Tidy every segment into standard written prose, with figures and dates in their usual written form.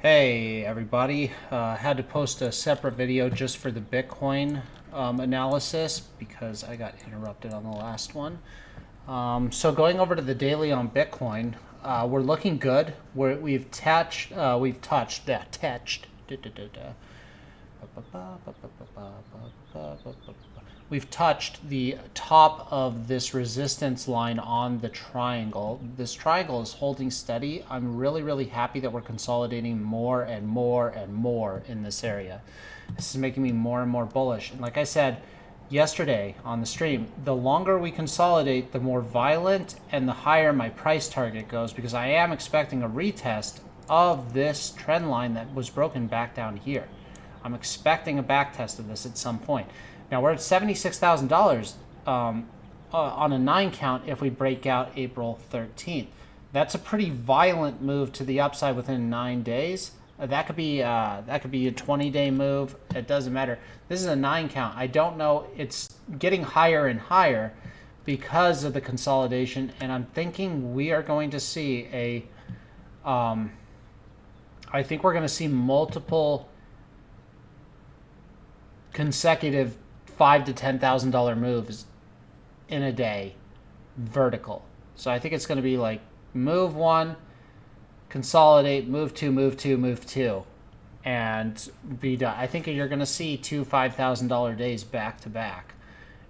Hey everybody, had to post a separate video just for the Bitcoin analysis because I got interrupted on the last one. So going over to the daily on Bitcoin, we're looking good. We've touched we've touched the top of this resistance line on the triangle. This triangle is holding steady. I'm really happy that we're consolidating more and more and more in this area. This is making me more and more bullish. And like I said yesterday on the stream, the longer we consolidate, the more violent and the higher my price target goes, because I am expecting a retest of this trend line that was broken back down here. I'm expecting a back test of this at some point. Now we're at $76,000 on a 9 count if we break out April 13th. That's a pretty violent move to the upside within 9 days. That could be a 20-day move. It doesn't matter. This is a 9 count. I don't know. It's getting higher and higher because of the consolidation, and I'm thinking we are going to see a. I think we're going to see multiple consecutive $5,000 to $10,000 moves in a day, vertical. So I think it's going to be like move one, consolidate, move two, move two, move two, and be done. I think you're going to see two $5,000 days back to back,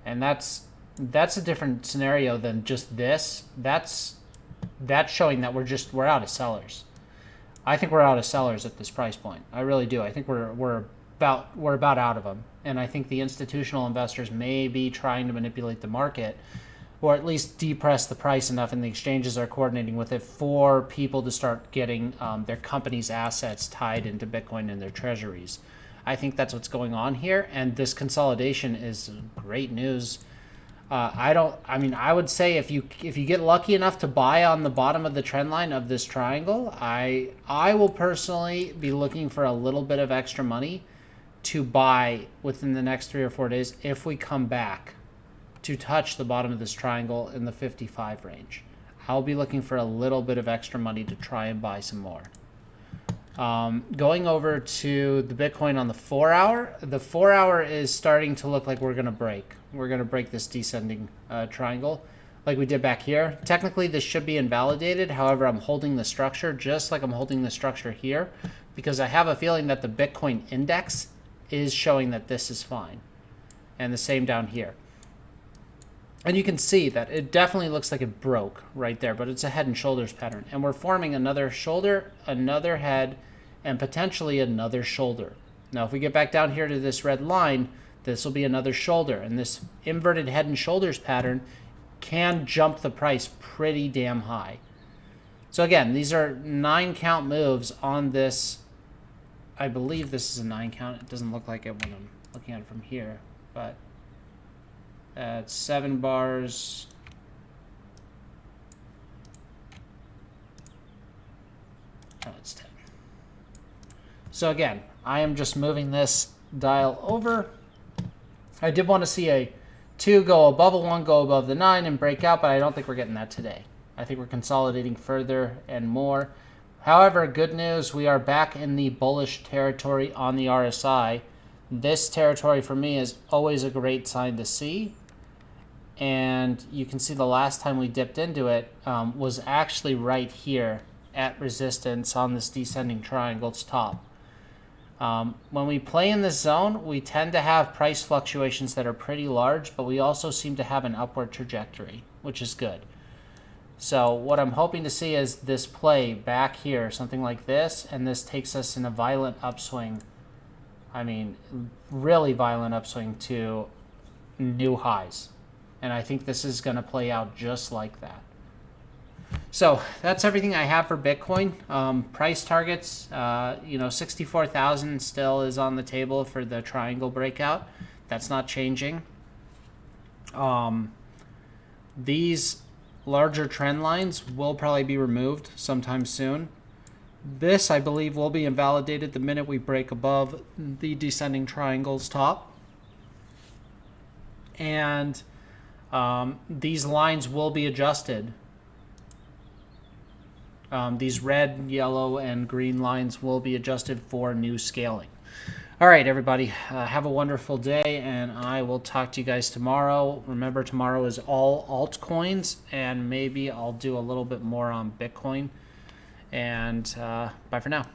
and that's a different scenario than just this. That's showing that we're out of sellers. I think we're out of sellers at this price point. I really do. I think we're about out of them. And I think the institutional investors may be trying to manipulate the market, or at least depress the price enough, and the exchanges are coordinating with it for people to start getting their company's assets tied into Bitcoin and their treasuries. I think that's what's going on here, and this consolidation is great news. I would say if you get lucky enough to buy on the bottom of the trend line of this triangle, I will personally be looking for a little bit of extra money to buy within the next 3 or 4 days if we come back to touch the bottom of this triangle in the 55 range. I'll be looking for a little bit of extra money to try and buy some more. Going over to the Bitcoin on the 4 hour, the 4 hour is starting to look like we're going to break. We're going to break this descending triangle like we did back here. Technically, this should be invalidated. However, I'm holding the structure just like I'm holding the structure here, because I have a feeling that the Bitcoin index is showing that this is fine. And the same down here. And you can see that it definitely looks like it broke right there, but it's a head and shoulders pattern. And we're forming another shoulder, another head, and potentially another shoulder. Now, if we get back down here to this red line, this will be another shoulder. And this inverted head and shoulders pattern can jump the price pretty damn high. So again, these are 9 count moves on this. I believe this is a 9 count. It doesn't look like it when I'm looking at it from here, but it's 7 bars. Oh, it's 10. So again, I am just moving this dial over. I did want to see a 2 go above a 1, go above the 9 and break out, but I don't think we're getting that today. I think we're consolidating further and more. However, good news, we are back in the bullish territory on the RSI. This territory for me is always a great sign to see. And you can see the last time we dipped into it was actually right here at resistance on this descending triangle's top. When we play in this zone, we tend to have price fluctuations that are pretty large, but we also seem to have an upward trajectory, which is good. So what I'm hoping to see is this play back here, something like this, and this takes us in a violent upswing. I mean, really violent upswing to new highs. And I think this is going to play out just like that. So that's everything I have for Bitcoin. Price targets, 64,000 still is on the table for the triangle breakout. That's not changing. These larger trend lines will probably be removed sometime soon. This, I believe, will be invalidated the minute we break above the descending triangle's top. And these lines will be adjusted These red, yellow, and green lines will be adjusted for new scaling. All right, everybody, have a wonderful day, and I will talk to you guys tomorrow. Remember, tomorrow is all altcoins, and maybe I'll do a little bit more on Bitcoin. And bye for now.